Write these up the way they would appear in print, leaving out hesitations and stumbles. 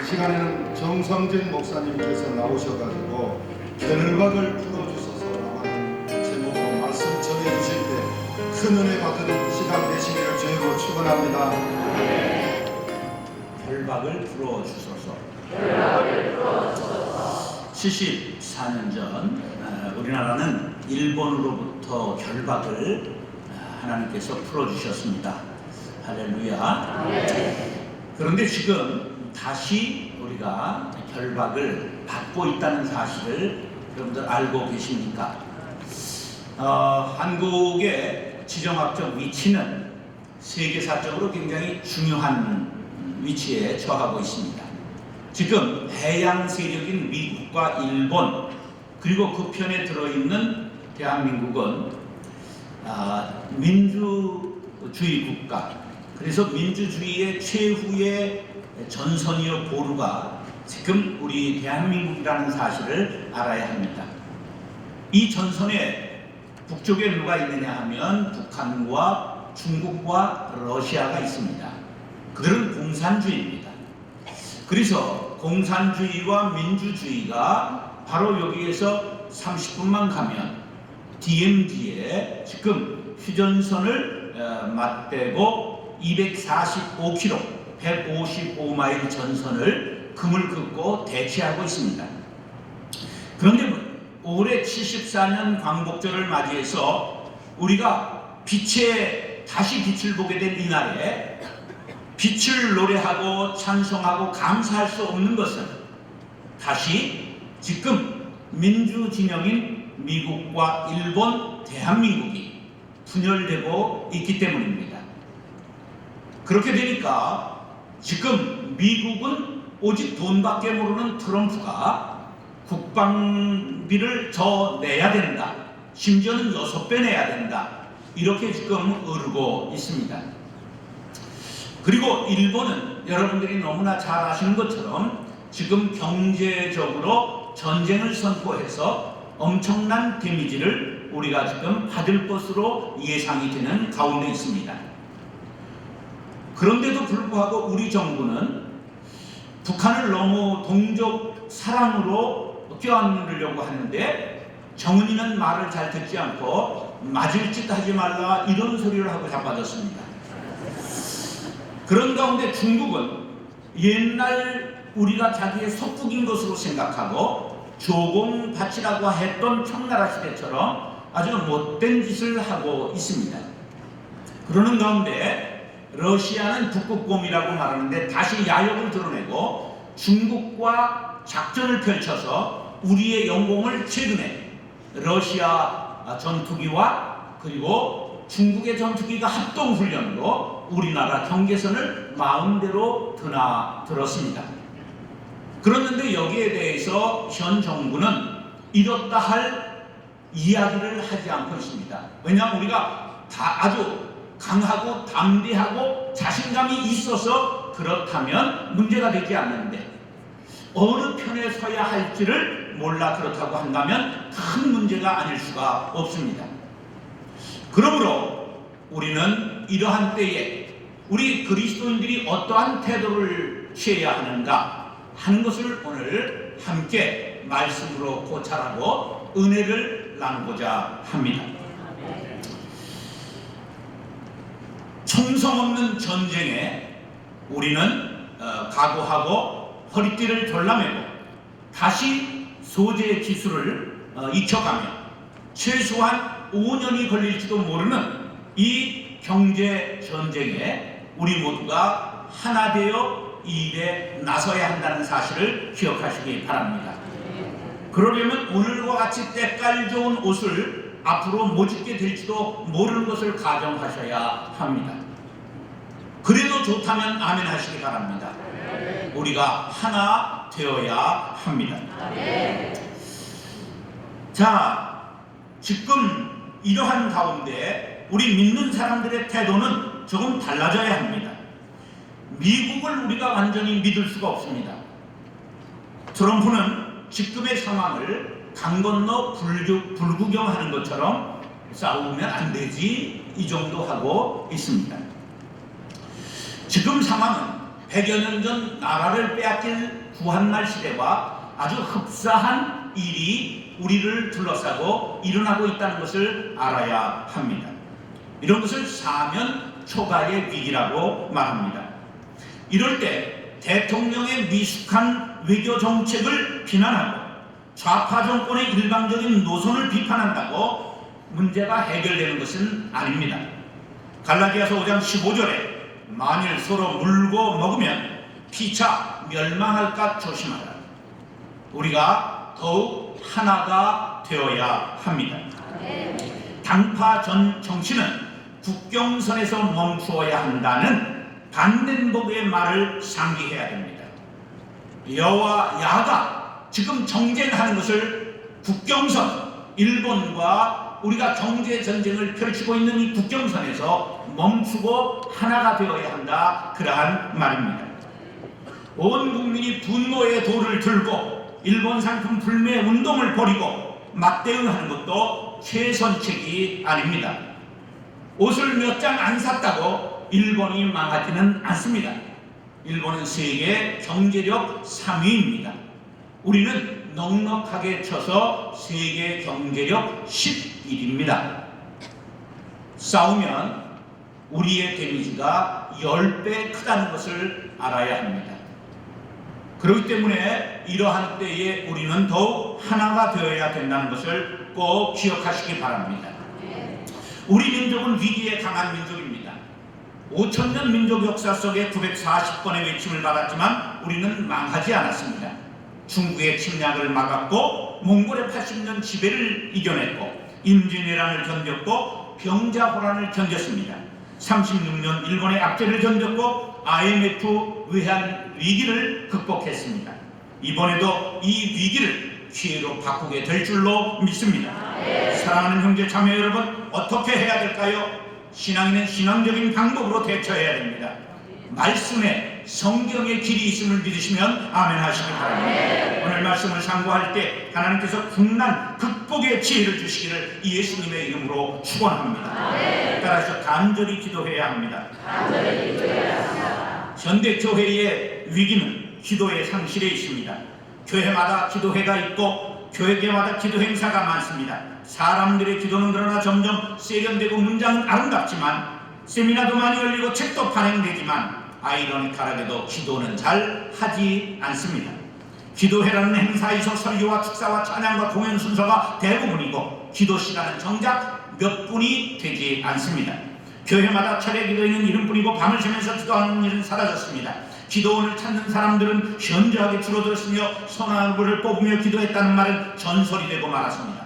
이 시간에는 정성진 목사님께서 나오셔가지고 결박을 풀어주소서라는 제목으로 말씀 전해주실 때 큰 은혜 받은 시간 되시기를 주님으로 축원합니다. 결박을 풀어주소서. 74년 전 우리나라는 일본으로부터 결박을 하나님께서 풀어주셨습니다. 할렐루야. 그런데 지금 다시 우리가 결박을 받고 있다는 사실을 여러분들 알고 계십니까? 한국의 지정학적 위치는 세계사적으로 굉장히 중요한 위치에 처하고 있습니다. 지금 해양 세력인 미국과 일본 그리고 그 편에 들어있는 대한민국은 민주주의 국가, 그래서 민주주의의 최후의 전선이요 보루가 지금 우리 대한민국이라는 사실을 알아야 합니다. 이 전선에 북쪽에 누가 있느냐 하면 북한과 중국과 러시아가 있습니다. 그들은 공산주의입니다. 그래서 공산주의와 민주주의가 바로 여기에서 30분만 가면 DMZ에 지금 휴전선을 맞대고 245km, 155마일 전선을 금을 긋고 대치하고 있습니다. 그런데 올해 74년 광복절을 맞이해서 우리가 다시 빛을 보게 된 이날에 빛을 노래하고 찬송하고 감사할 수 없는 것은 다시 지금 민주진영인 미국과 일본, 대한민국이 분열되고 있기 때문입니다. 그렇게 되니까 지금 미국은 오직 돈밖에 모르는 트럼프가 국방비를 더 내야 된다, 심지어는 6배 내야 된다, 이렇게 지금 오르고 있습니다. 그리고 일본은 여러분들이 너무나 잘 아시는 것처럼 지금 경제적으로 전쟁을 선포해서 엄청난 데미지를 우리가 지금 받을 것으로 예상이 되는 가운데 있습니다. 그런데도 불구하고 우리 정부는 북한을 너무 동족 사랑으로 껴안으려고 하는데 정은이는 말을 잘 듣지 않고 맞을 짓 하지 말라 이런 소리를 하고 자빠졌습니다. 그런 가운데 중국은 옛날 우리가 자기의 속국인 것으로 생각하고 조공바치라고 했던 청나라 시대처럼 아주 못된 짓을 하고 있습니다. 그러는 가운데 러시아는 북극곰이라고 말하는데 다시 야욕을 드러내고 중국과 작전을 펼쳐서 우리의 영공을 최근에 러시아 전투기와 그리고 중국의 전투기가 합동훈련으로 우리나라 경계선을 마음대로 드나들었습니다. 그런데 여기에 대해서 현 정부는 이렇다 할 이야기를 하지 않고 있습니다. 왜냐하면 우리가 다 아주 강하고 담대하고 자신감이 있어서 그렇다면 문제가 되지 않는데 어느 편에 서야 할지를 몰라 그렇다고 한다면 큰 문제가 아닐 수가 없습니다. 그러므로 우리는 이러한 때에 우리 그리스도인들이 어떠한 태도를 취해야 하는가 하는 것을 오늘 함께 말씀으로 고찰하고 은혜를 나누고자 합니다. 총성 없는 전쟁에 우리는 각오하고 허리띠를 졸라매고 다시 소재 기술을 익혀가며 최소한 5년이 걸릴지도 모르는 이 경제 전쟁에 우리 모두가 하나 되어 이 일에 나서야 한다는 사실을 기억하시기 바랍니다. 그러려면 오늘과 같이 때깔 좋은 옷을 앞으로 못 입게 될지도 모르는 것을 가정하셔야 합니다. 그래도 좋다면 아멘 하시기 바랍니다. 우리가 하나 되어야 합니다. 자, 지금 이러한 가운데 우리 믿는 사람들의 태도는 조금 달라져야 합니다. 미국을 우리가 완전히 믿을 수가 없습니다. 트럼프는 지금의 상황을 강 건너 불구경하는 것처럼 싸우면 안 되지 이 정도 하고 있습니다. 지금 상황은 100여 년 전 나라를 빼앗길 구한말 시대와 아주 흡사한 일이 우리를 둘러싸고 일어나고 있다는 것을 알아야 합니다. 이런 것을 사면 초가의 위기라고 말합니다. 이럴 때 대통령의 미숙한 외교 정책을 비난하고 좌파 정권의 일방적인 노선을 비판한다고 문제가 해결되는 것은 아닙니다. 갈라디아서 5장 15절에 만일 서로 물고 먹으면 피차 멸망할까 조심하라. 우리가 더욱 하나가 되어야 합니다. 당파 전 정치는 국경선에서 멈추어야 한다는 반덴버그의 말을 상기해야 됩니다. 여와 야가 지금 정쟁하는 것을 국경선, 일본과 우리가 경제전쟁을 펼치고 있는 이 국경선에서 멈추고 하나가 되어야 한다, 그러한 말입니다. 온 국민이 분노의 돌을 들고 일본 상품 불매 운동을 벌이고 맞대응하는 것도 최선책이 아닙니다. 옷을 몇 장 안 샀다고 일본이 망하지는 않습니다. 일본은 세계 경제력 3위입니다. 우리는 넉넉하게 쳐서 세계 경제력 11위입니다. 싸우면 우리의 데미지가 10배 크다는 것을 알아야 합니다. 그렇기 때문에 이러한 때에 우리는 더욱 하나가 되어야 된다는 것을 꼭 기억하시기 바랍니다. 우리 민족은 위기에 강한 민족입니다. 5천년 민족 역사 속에 940번의 외침을 받았지만 우리는 망하지 않았습니다. 중국의 침략을 막았고 몽골의 80년 지배를 이겨냈고 임진왜란을 견뎠고 병자호란을 견뎠습니다. 36년 일본의 압제를 견뎠고 IMF 외환 위기를 극복했습니다. 이번에도 이 위기를 기회로 바꾸게 될 줄로 믿습니다. 사랑하는 형제 자매 여러분, 어떻게 해야 될까요? 신앙인은 신앙적인 방법으로 대처해야 됩니다. 말씀에 성경의 길이 있음을 믿으시면 아멘 하시기 바랍니다. 오늘 말씀을 상고할 때 하나님께서 국난 극복의 지혜를 주시기를 예수님의 이름으로 축원합니다. 따라서 간절히 기도해야 합니다. 현대 교회의 위기는 기도의 상실에 있습니다. 교회마다 기도회가 있고 교회마다 기도 행사가 많습니다. 사람들의 기도는 그러나 점점 세련되고 문장은 아름답지만 세미나도 많이 열리고 책도 발행되지만 아이러니컬하게도 기도는 잘 하지 않습니다. 기도회라는 행사에서 설교와 축사와 찬양과 공연 순서가 대부분이고 기도 시간은 정작 몇 분이 되지 않습니다. 교회마다 철야 기도회는 이름뿐이고 밤을 새면서 기도하는 일은 사라졌습니다. 기도원을 찾는 사람들은 현저하게 줄어들었으며 선악을 뽑으며 기도했다는 말은 전설이 되고 말았습니다.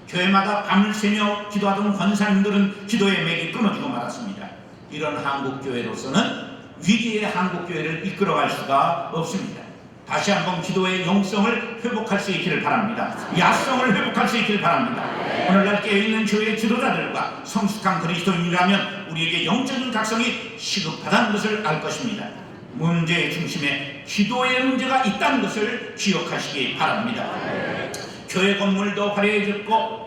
교회마다 밤을 새며 기도하던 권사님들은 기도의 맥이 끊어지고 말았습니다. 이런 한국교회로서는 위기의 한국교회를 이끌어갈 수가 없습니다. 다시 한번 기도의 영성을 회복할 수 있기를 바랍니다. 야성을 회복할 수 있기를 바랍니다. 오늘날 깨어있는 교회의 지도자들과 성숙한 그리스도인이라면 우리에게 영적인 각성이 시급하다는 것을 알 것입니다. 문제의 중심에 기도의 문제가 있다는 것을 기억하시기 바랍니다. 교회 건물도 화려해졌고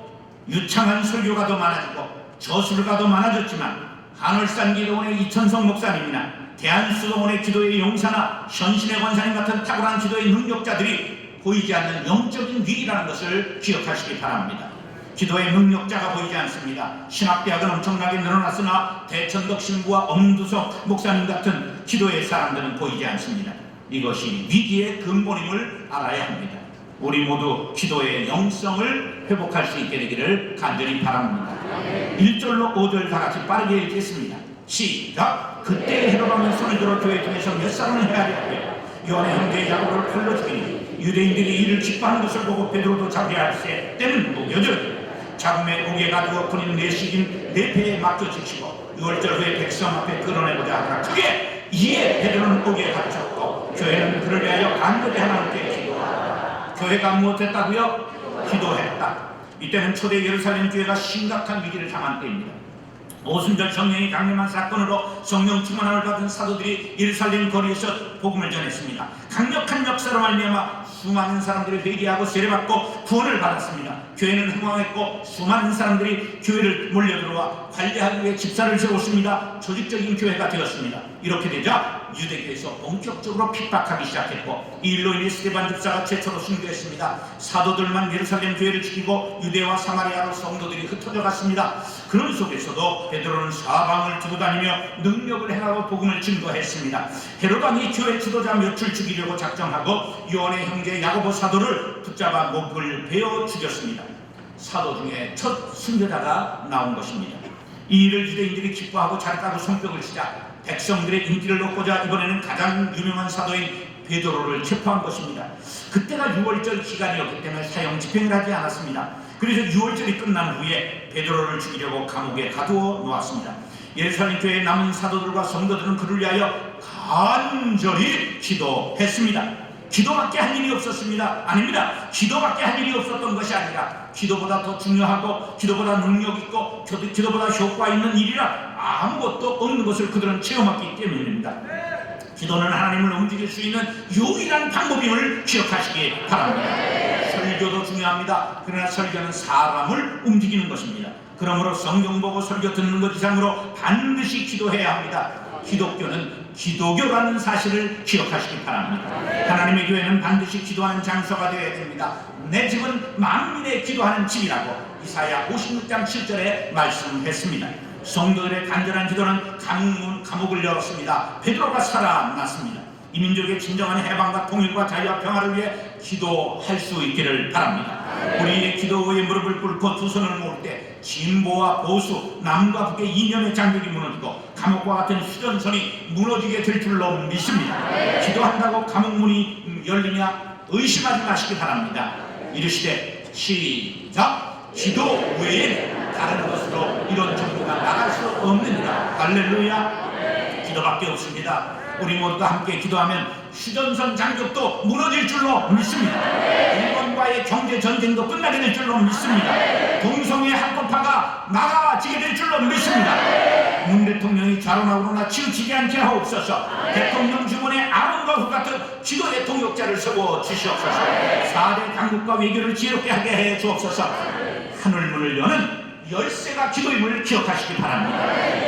유창한 설교가도 많아지고 저술가도 많아졌지만 한월산 기도원의 이천성 목사님이나 대한수도원의 기도의 용사나 현신의 권사님 같은 탁월한 기도의 능력자들이 보이지 않는 영적인 위기라는 것을 기억하시기 바랍니다. 기도의 능력자가 보이지 않습니다. 신학대학은 엄청나게 늘어났으나 대천덕 신부와 엄두석 목사님 같은 기도의 사람들은 보이지 않습니다. 이것이 위기의 근본임을 알아야 합니다. 우리 모두 기도의 영성을 회복할 수 있게 되기를 간절히 바랍니다. 1절로 5절 다 같이 빠르게 읽겠습니다. 시작! 그때 헤롯왕이 손을 들어 교회 중에서 몇 사람을 헤아리었고요. 요한의 형제 야고보를 칼로 죽이니 유대인들이 이를 기뻐하는 것을 보고 베드로도 잡으려할세 때는 무교절 잡음에 무게가 두어 군인 내식인 내 배에 맡겨 지키고 6월절 후에 백성 앞에 끌어내고자 하더라. 그게 이에 베드로는 오게 가르쳤고 교회는 그를 위하여 간절히 하나님께 기도하라. 교회가 무엇했다고요? 기도했다. 이때는 초대 예루살렘 교회가 심각한 위기를 당한 때입니다. 오순절 성령이 강림한 사건으로 성령 충만함을 받은 사도들이 예루살렘 거리에서 복음을 전했습니다. 강력한 역사로 말미암아 수많은 사람들이 회개하고 세례받고 구원을 받았습니다. 교회는 흥왕했고 수많은 사람들이 교회를 몰려들어와 관리하기 위해 집사를 세웠습니다. 조직적인 교회가 되었습니다. 이렇게 되자 유대교에서 본격적으로 핍박하기 시작했고, 이 일로 인해 스데반 집사가 최초로 순교했습니다. 사도들만 예루살렘 교회를 지키고 유대와 사마리아로 성도들이 흩어져 갔습니다. 그런 속에서도 베드로는 사방을 두고 다니며 능력을 행하고 복음을 증거했습니다. 헤롯 왕이 교회 지도자 몇을 죽이려고 작정하고 요한의 형제 야고보 사도를 붙잡아 목을 베어 죽였습니다. 사도 중에 첫 순교자가 나온 것입니다. 이 일을 유대인들이 기뻐하고 잘했다고 손뼉을 치자 백성들의 인기를 얻고자 이번에는 가장 유명한 사도인 베드로를 체포한 것입니다. 그때가 6월절 기간이었기 때문에 사형 집행을 하지 않았습니다. 그래서 6월절이 끝난 후에 베드로를 죽이려고 감옥에 가두어 놓았습니다. 예루살렘 교회의 남은 사도들과 성도들은 그를 위하여 간절히 기도했습니다. 기도밖에 할 일이 없었습니다. 아닙니다. 기도밖에 할 일이 없었던 것이 아니라 기도보다 더 중요하고 기도보다 능력 있고 기도보다 효과 있는 일이라 아무것도 없는 것을 그들은 체험했기 때문입니다. 기도는 하나님을 움직일 수 있는 유일한 방법임을 기억하시기 바랍니다. 설교도 중요합니다. 그러나 설교는 사람을 움직이는 것입니다. 그러므로 성경 보고 설교 듣는 것 이상으로 반드시 기도해야 합니다. 기독교는 기도교라는 사실을 기억하시기 바랍니다. 하나님의 교회는 반드시 기도하는 장소가 되어야 됩니다. 내 집은 만민의 기도하는 집이라고 이사야 56장 7절에 말씀했습니다. 성도들의 간절한 기도는 감옥을 열었습니다. 베드로가 살아났습니다. 이 민족의 진정한 해방과 통일과 자유와 평화를 위해 기도할 수 있기를 바랍니다. 우리의 기도에 무릎을 꿇고 두 손을 모을 때 진보와 보수, 남과 북의 이념의 장벽이 무너지고 감옥과 같은 수전선이 무너지게 될 줄로 믿습니다. 기도한다고 감옥문이 열리냐 의심하지 마시기 바랍니다. 이르시되 시작! 기도 외에는 다른 것으로 이런 정도가 나갈 수 없느니라. 할렐루야. 기도밖에 없습니다. 우리 모두가 함께 기도하면 휴전선 장벽도 무너질 줄로 믿습니다. 일본과의 경제 전쟁도 끝나게 될 줄로 믿습니다. 동성애 합법화가 나아지게 될 줄로 믿습니다. 문 대통령이 좌로나우로나 치우치지 않게 하옵소서. 대통령 주문에 아론과 후 같은 기도의 통역자를 세워 주시옵소서. 4대 강국과 외교를 지혜롭게 하게 해 주옵소서. 하늘문을 여는 열쇠가 기도임을 기억하시기 바랍니다.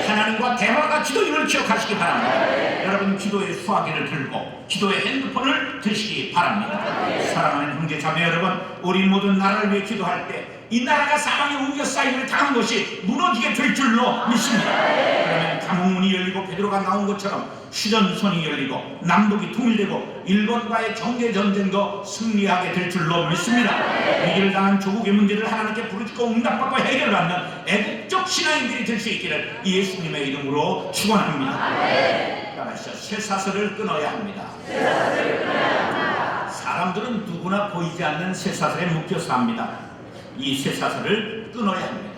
하나님과 대화가 기도임을 기억하시기 바랍니다. 여러분 기도의 수화기를 들고 기도의 핸드폰을 드시기 바랍니다. 사랑하는 형제 자매 여러분, 우리 모든 나라를 위해 기도할 때 이 나라가 사망의 웅겨 쌓임을 당한 것이 무너지게 될 줄로 믿습니다. 그러면 감옥문이 열리고 베드로가 나온 것처럼 휴전선이 열리고 남북이 통일되고 일본과의 경제전쟁도 승리하게 될 줄로 믿습니다. 위기를 당한 조국의 문제를 하나님께 부르짖고 응답받고 해결받는 애국적 신앙인들이 될 수 있기를 예수님의 이름으로 축원합니다. 따라하시죠. 쇠사슬을 끊어야 합니다. 사람들은 누구나 보이지 않는 쇠사슬에 묶여 삽니다. 이 쇠사슬을 끊어야 합니다.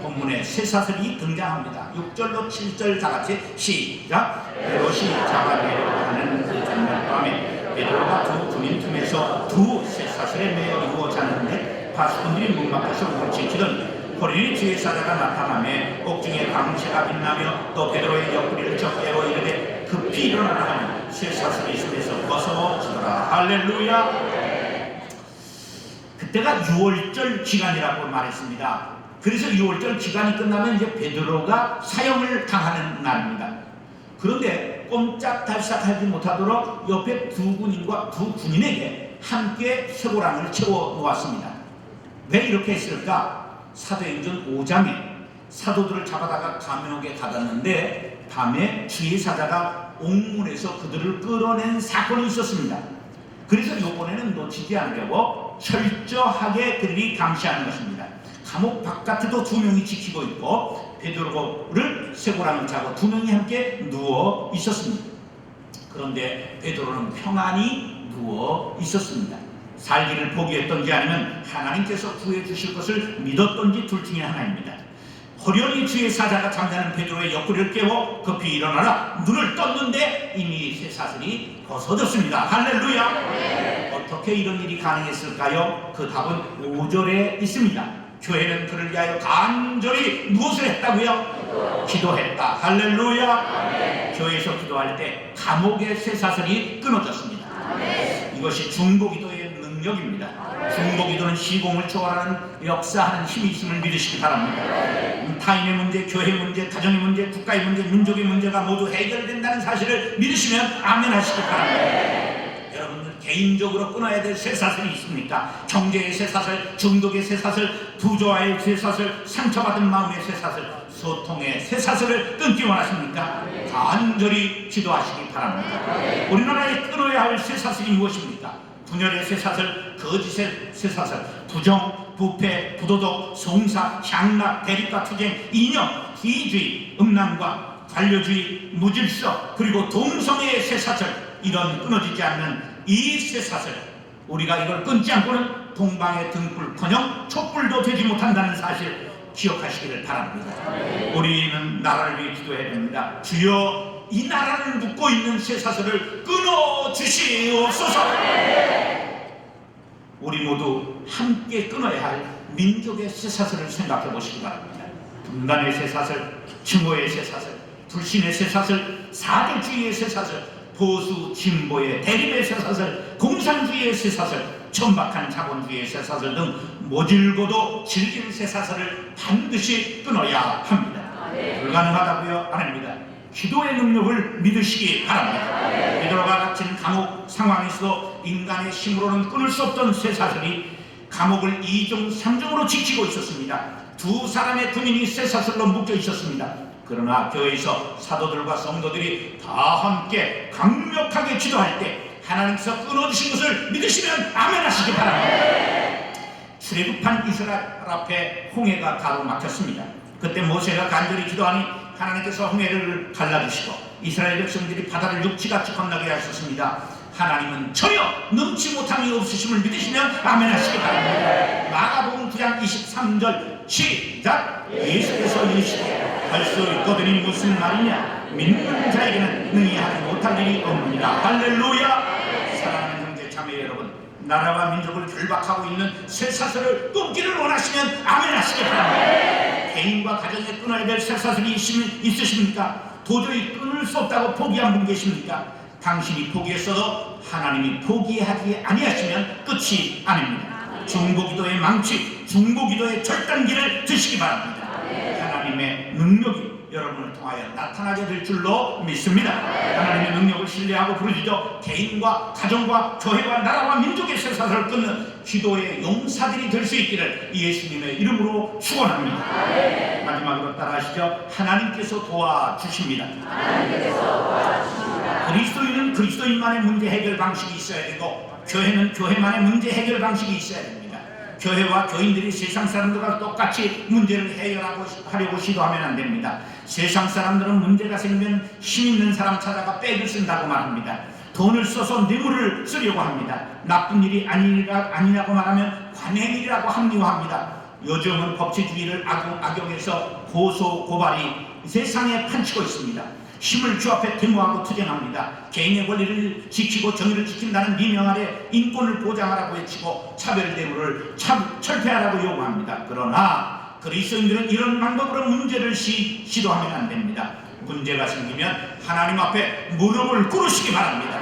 본문에 쇠사슬이 등장합니다. 6절로 7절 다같이 시작! 헤롯이 잡아내려 하는 그 장면 밤에 베드로가 두 군인 틈에서 두 쇠사슬에 매여 누워 자는데 바수꾼들이 문 밖에서 울치키던 호련히 주의 사자가 나타나며 옥중에 광채가 빛나며 또 베드로의 옆구리를 적게고 이르되 급히 일어나라 하니 쇠사슬이 손에서 벗어지더라. 할렐루야. 그때가 6월절 기간이라고 말했습니다. 그래서 6월절 기간이 끝나면 이제 베드로가 사형을 당하는 날입니다. 그런데 꼼짝달싹하지 못하도록 옆에 두 군인에게 함께 쇠고랑을 채워 놓았습니다. 왜 이렇게 했을까? 사도행전 5장에 사도들을 잡아다가 감옥에 가뒀는데 밤에 주의 사자가 옥문에서 그들을 끌어낸 사건이 있었습니다. 그래서 이번에는 놓치지 않으려고 철저하게 그들이 감시하는 것입니다. 감옥 바깥에도 두 명이 지키고 있고 베드로를 쇠고랑을 차고 두 명이 함께 누워 있었습니다. 그런데 베드로는 평안히 누워 있었습니다. 살기를 포기했던지 아니면 하나님께서 구해 주실 것을 믿었던지 둘 중에 하나입니다. 호련히 주의 사자가 잠자는 베드로의 옆구리를 깨워 급히 일어나라 눈을 떴는데 이미 쇠사슬이 벗어졌습니다. 할렐루야. 어떻게 이런 일이 가능했을까요? 그 답은 5절에 있습니다. 교회는 그를 위하여 간절히 무엇을 했다고요? 기도했다. 할렐루야. 교회에서 기도할 때 감옥의 쇠사슬이 끊어졌습니다. 이것이 중보기도의 능력 능력입니다. 중보기도는 시공을 초월하는 역사하는 힘이 있음을 믿으시기 바랍니다. 타인의 문제, 교회 문제, 가정의 문제, 국가의 문제, 민족의 문제가 모두 해결된다는 사실을 믿으시면 아멘 하시기 바랍니다. 여러분들 개인적으로 끊어야 될 쇠사슬이 있습니까? 경제의 쇠사슬, 중독의 쇠사슬, 부조화의 쇠사슬, 상처받은 마음의 쇠사슬, 소통의 쇠사슬을 끊기 원하십니까? 간절히 기도하시기 바랍니다. 우리나라에 끊어야 할 쇠사슬이 무엇입니까? 분열의 쇠사슬, 거짓의 쇠사슬, 부정, 부패, 부도덕, 송사, 향락, 대립과 투쟁, 이념, 기주의, 음란과 관료주의, 무질서, 그리고 동성애의 쇠사슬, 이런 끊어지지 않는 이 쇠사슬, 우리가 이걸 끊지 않고는 동방의 등불커녕 촛불도 되지 못한다는 사실 기억하시기를 바랍니다. 우리는 나라를 위해 기도해야 됩니다. 주여, 이 나라를 묶고 있는 쇠사슬을 끊어 주시옵소서. 우리 모두 함께 끊어야 할 민족의 쇠사슬을 생각해 보시기 바랍니다. 분단의 쇠사슬, 증오의 쇠사슬, 불신의 쇠사슬, 사대주의의 쇠사슬, 보수 진보의 대립의 쇠사슬, 공산주의의 쇠사슬, 천박한 자본주의의 쇠사슬 등 모질고도 질긴 쇠사슬을 반드시 끊어야 합니다. 불가능하다고요? 아닙니다. 기도의 능력을 믿으시기 바랍니다. 베드로가 갇힌 감옥 상황에서도 인간의 힘으로는 끊을 수 없던 쇠사슬이 감옥을 2중 3중으로 지키고 있었습니다. 두 사람의 군인이 쇠사슬로 묶여 있었습니다. 그러나 교회에서 사도들과 성도들이 다 함께 강력하게 기도할 때 하나님께서 끊어주신 것을 믿으시면 아멘 하시기 바랍니다. 출애굽한 이스라엘 앞에 홍해가 가로막혔습니다. 그때 모세가 간절히 기도하니 하나님께서 홍해를 갈라주시고 이스라엘 백성들이 바다를 육지같이 건너게 하셨습니다. 하나님은 전혀 능치 못함이 없으심을 믿으시면 아멘 하시기 바랍니다. 마가복음 9장 23절 시작. 예수께서 이르시되 할 수 있거든이 무슨 말이냐, 믿는 자에게는 능히 하지 못할 일이 없느니라. 할렐루야. 사랑하는 형제 자매 여러분, 나라와 민족을 결박하고 있는 쇠사슬을 끊기를 원하시면 아멘 하시기 바랍니다. 개인과 가정에 끊어야 될 쇠사슬이 있으십니까? 도저히 끊을 수 없다고 포기한 분 계십니까? 당신이 포기했어도 하나님이 포기하지 아니하시면 끝이 아닙니다. 중보기도의 망치, 중보기도의 절단기를 드시기 바랍니다. 하나님의 능력이 여러분을 통하여 나타나게 될 줄로 믿습니다. 하나님의 능력을 신뢰하고 부르짖어 개인과 가정과 교회와 나라와 민족의 쇠사슬을 끊는 기도의 용사들이 될 수 있기를 예수님의 이름으로 축원합니다. 마지막으로 따라하시죠. 하나님께서 도와주십니다. 그리스도인은 그리스도인만의 문제 해결 방식이 있어야 되고, 교회는 교회만의 문제 해결 방식이 있어야 됩니다. 교회와 교인들이 세상 사람들과 똑같이 문제를 해결하려고 시도하면 안 됩니다. 세상 사람들은 문제가 생기면 힘 있는 사람 찾아가 백을 쓴다고 말합니다. 돈을 써서 뇌물을 쓰려고 합니다. 나쁜 일이 아니라고 말하면 관행일이라고 합리화합니다. 요즘은 법치주의를 악용해서 고소 고발이 세상에 판치고 있습니다. 힘을 규합해 데모하고 투쟁합니다. 개인의 권리를 지키고 정의를 지킨다는 미명 아래 인권을 보장하라고 외치고 차별대우를 철폐하라고 요구합니다. 그러나 그리스도인들은 이런 방법으로 문제를 시도하면 안 됩니다. 문제가 생기면 하나님 앞에 무릎을 꿇으시기 바랍니다.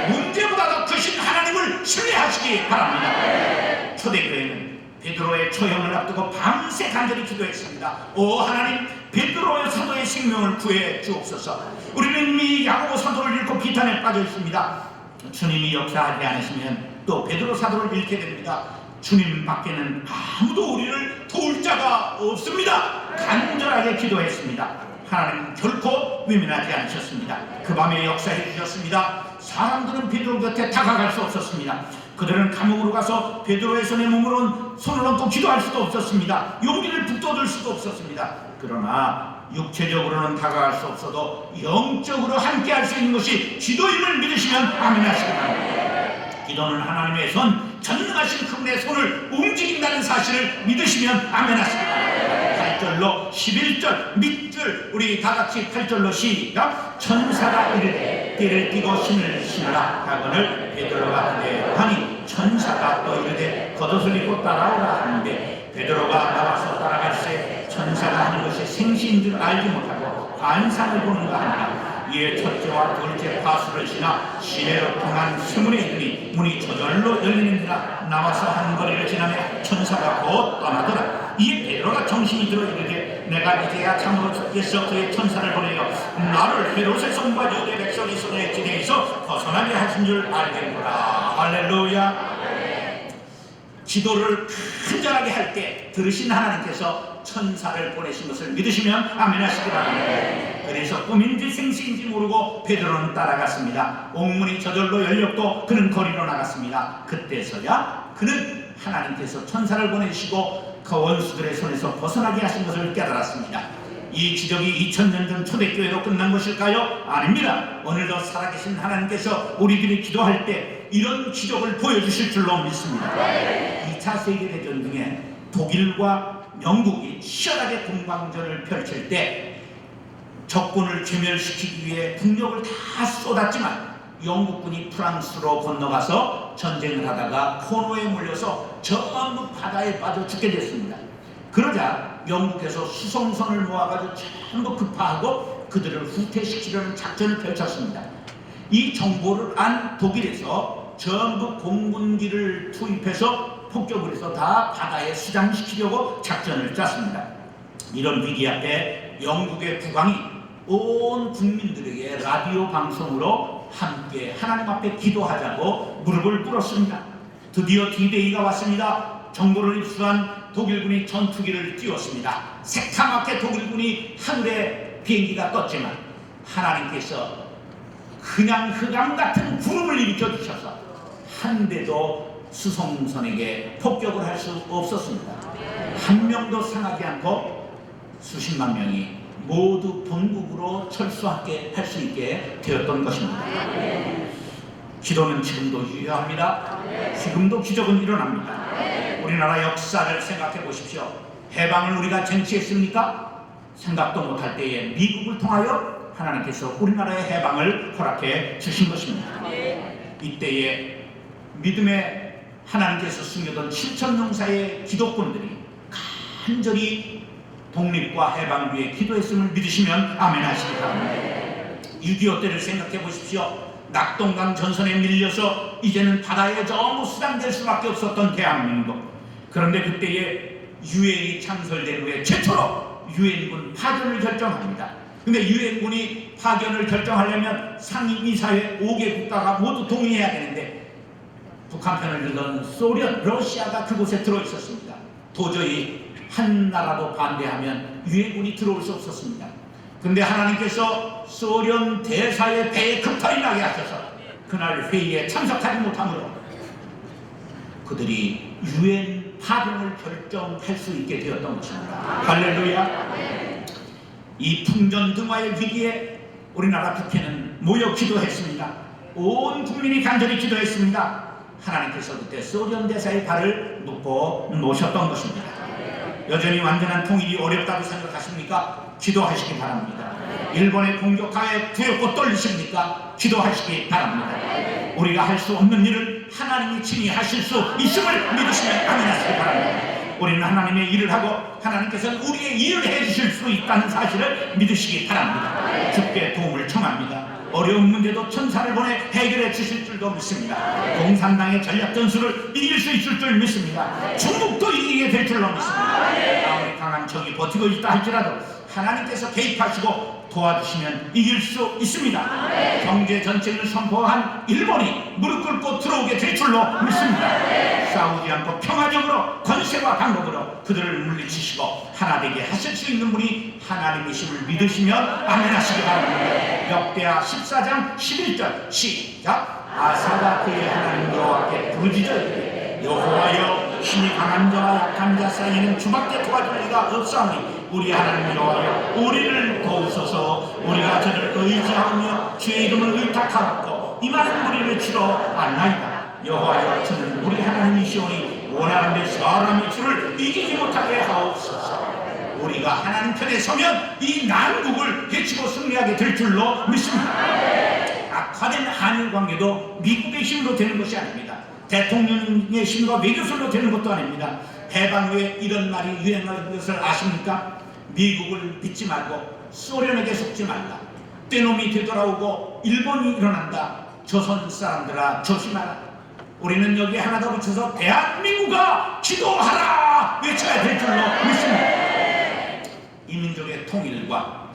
문제보다 더 크신 하나님을 신뢰하시기 바랍니다. 초대교회는 베드로의 처형을 앞두고 밤새 간절히 기도했습니다. 오 하나님, 베드로의 사도의 생명을 구해 주옵소서. 우리는 이미 야고보 사도를 잃고 비탄에 빠져 있습니다. 주님이 역사하지 않으시면 또 베드로 사도를 잃게 됩니다. 주님 밖에는 아무도 우리를 도울 자가 없습니다. 간절하게 기도했습니다. 하나님은 결코 외면하지 않으셨습니다. 그 밤에 역사해 주셨습니다. 사람들은 베드로 곁에 다가갈 수 없었습니다. 그들은 감옥으로 가서 베드로의 손에 손을 얹고 기도할 수도 없었습니다. 용기를 북돋을 수도 없었습니다. 그러나 육체적으로는 다가갈 수 없어도 영적으로 함께할 수 있는 것이 기도임을 믿으시면 아멘 하시기 바랍니다. 기도는 하나님의 손, 전능하신 그분의 손을 움직인다는 사실을 믿으시면 아멘 하시기 바랍니다. 8절로 11절 밑줄 우리 다같이 8절로 시작. 천사가 이르되 띠를 띠고 신을 신으라 하거늘 베드로가 그대로 하니 천사가 또 이르되 겉옷을 입고 따라오라 하는데 베드로가 나와서 따라갈새 천사가 하는 것이 생시인 줄 알지 못하고 환상을 보는가 하니라. 이에 첫째와 둘째 파수를 지나 시내로 통한 수문에 이르니 문이 저절로 열리는지라 나와서 한 거리를 지나며 천사가 곧 떠나더라. 이에 베드로가 정신이 들어 이르되 내가 이제야 참으로 주께서 그의 천사를 보내어 나를 헤롯의 손과 유대 백성의 손에 지내에서 벗어나게 하신 줄 알겠노라. 할렐루야. 기도를 간절하게 할 때 들으신 하나님께서 천사를 보내신 것을 믿으시면 아멘 하시기 바랍니다. 그래서 꿈인지 생시인지 모르고 베드로는 따라갔습니다. 옥문이 저절로 열렸고 그는 거리로 나갔습니다. 그때서야 그는 하나님께서 천사를 보내시고 그 원수들의 손에서 벗어나게 하신 것을 깨달았습니다. 이 기적이 2000년 전 초대교회로 끝난 것일까요? 아닙니다. 오늘도 살아계신 하나님께서 우리들이 기도할 때 이런 기적을 보여주실 줄로 믿습니다. 2차 세계대전 중에 독일과 영국이 치열하게 공방전을 펼칠 때 적군을 괴멸시키기 위해 국력을 다 쏟았지만 영국군이 프랑스로 건너가서 전쟁을 하다가 코너에 몰려서 전부 바다에 빠져 죽게 됐습니다. 그러자 영국에서 수송선을 모아가지고 전부 급파하고 그들을 후퇴시키려는 작전을 펼쳤습니다. 이 정보를 안 독일에서 전부 공군기를 투입해서 폭격을 해서 다 바다에 수장시키려고 작전을 짰습니다. 이런 위기 앞에 영국의 국왕이 온 국민들에게 라디오 방송으로 함께 하나님 앞에 기도하자고 무릎을 꿇었습니다. 드디어 D-Day가 왔습니다. 정보를 입수한 독일군이 전투기를 띄웠습니다. 새카맣게 독일군이 하늘에 비행기가 떴지만 하나님께서 그냥 흑암 같은 구름을 일으켜 주셔서 한 대도 수송선에게 폭격을 할 수 없었습니다. 한 명도 상하지 않고 수십만 명이 모두 본국으로 철수하게 할 수 있게 되었던 것입니다. 기도는 지금도 유효합니다. 지금도 기적은 일어납니다. 우리나라 역사를 생각해 보십시오. 해방을 우리가 쟁취했습니까? 생각도 못할 때에 미국을 통하여 하나님께서 우리나라의 해방을 허락해 주신 것입니다. 이때에 믿음의 하나님께서 숨겨둔 7,000용사의 기독군들이 간절히 독립과 해방을 위해 기도했음을 믿으시면 아멘 하시기 바랍니다. 6.25 때를 생각해 보십시오. 낙동강 전선에 밀려서 이제는 바다에 전부 수장될 수밖에 없었던 대한민국. 그런데 그때에 유엔이 창설된 후에 최초로 유엔군 파견을 결정합니다. 근데 유엔군이 파견을 결정하려면 상임이사회 5개 국가가 모두 동의해야 되는데 북한 편을 들던 소련, 러시아가 그곳에 들어있었습니다. 도저히 한 나라도 반대하면 유엔군이 들어올 수 없었습니다. 근데 하나님께서 소련 대사의 배에 급탈이 나게 하셔서 그날 회의에 참석하지 못하므로 그들이 유엔 파병을 결정할 수 있게 되었던 것입니다. 할렐루야. 이 풍전등화의 위기에 우리나라 국회는 모여 기도했습니다. 온 국민이 간절히 기도했습니다. 하나님께서 그때 소련 대사의 발을 묶고 놓으셨던 것입니다. 여전히 완전한 통일이 어렵다고 생각하십니까? 기도하시기 바랍니다. 일본의 공격하에 두렵고 떨리십니까? 기도하시기 바랍니다. 우리가 할 수 없는 일을 하나님이 친히 하실 수 있음을 믿으시면 아멘하시기 바랍니다. 우리는 하나님의 일을 하고 하나님께서는 우리의 일을 해주실 수 있다는 사실을 믿으시기 바랍니다. 주께 도움을 청합니다. 어려운 문제도 천사를 보내 해결해 주실 줄도 믿습니다. 공산당의 전략 전술을 이길 수 있을 줄 믿습니다. 중국도 이기게 될 줄로 믿습니다. 아무리 강한 적이 버티고 있다 할지라도 하나님께서 개입하시고 도와주시면 이길 수 있습니다. 경제 전쟁을 선포한 일본이 무릎 꿇고 들어오게 될 줄로 믿습니다. 싸우지 않고 평화적으로 권세와 방법으로 그들을 물리치시고 하나 되게 하실 수 있는 분이 하나님이심을 믿으시면 아멘 하시기 바랍니다. 역대하 14장 11절 시작. 아사가 그의 하나님 여호와께 부르짖어 이르되 여호와여 힘이 강한 자와 약한 자 사이에는 주밖에 도와줄 리가 없사오니 우리 하나님 여호와여 우리를 도우소서. 우리가 저를 의지하며 주의 이름을 의탁하고 이 많은 무리를 치러 안나이다. 여호와여 저는 우리 하나님이시오니 원하는데 사람이 주를 이기지 못하게 하옵소서. 우리가 하나님 편에 서면 이 난국을 해치고 승리하게 될 줄로 믿습니다. 악화된 한일 관계도 미국의 힘으로 되는 것이 아닙니다. 대통령의 힘과 외교술로 되는 것도 아닙니다. 해방 후에 이런 말이 유행하는 것을 아십니까? 미국을 믿지 말고 소련에게 속지 말라. 늑대놈이 되돌아오고 일본이 일어난다. 조선 사람들아 조심하라. 우리는 여기 하나 더 붙여서 대한민국아 기도하라 외쳐야 될 줄로 믿습니다. 이 민족의 통일과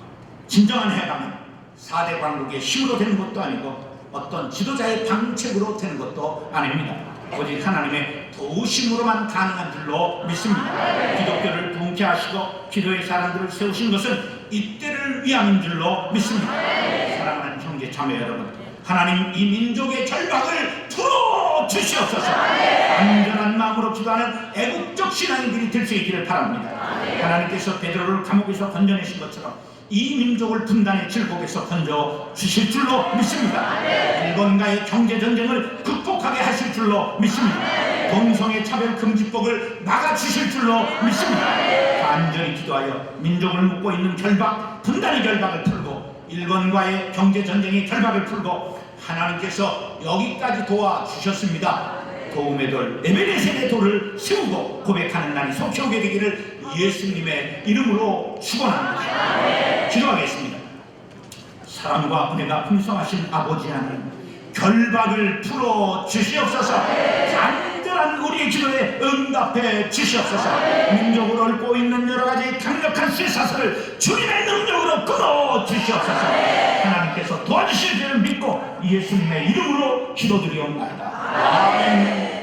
진정한 해방은 4대 강국의 힘으로 되는 것도 아니고 어떤 지도자의 방책으로 되는 것도 아닙니다. 오직 하나님의 도우심으로만 가능한 줄로 믿습니다. 기독교를 부흥케 하시고 기도의 사람들을 세우신 것은 이때를 위함인 줄로 믿습니다. 사랑하는 형제 자매 여러분, 하나님 이 민족의 절박을 풀어주시옵소서. 안전한 마음으로 기도하는 애국적 신앙인들이 될 수 있기를 바랍니다. 하나님께서 베드로를 감옥에서 건져내신 것처럼 이 민족을 분단의 질곡에서 건져 주실 줄로 믿습니다. 일본과의 경제 전쟁을 극복하게 하실 줄로 믿습니다. 동성애 차별 금지법을 막아 주실 줄로 믿습니다. 간절히 기도하여 민족을 묶고 있는 결박, 분단의 결박을 풀고 일본과의 경제 전쟁의 결박을 풀고 하나님께서 여기까지 도와주셨습니다. 도움의 돌, 에베레셀의 돌을 세우고 고백하는 날이 속히 오게 되기를 예수님의 이름으로 축원합니다. 기도하겠습니다. 사랑과 은혜가 풍성하신 아버지 하나님, 결박을 풀어 주시옵소서. 간절한 우리의 기도에 응답해 주시옵소서. 민족을 얽고 있는 여러 가지 강력한 쇠사슬을 주님의 능력으로 끊어 주시옵소서. 하나님께서 도와주실 줄을 믿고 예수님의 이름으로 기도드리옵나이다. 아멘.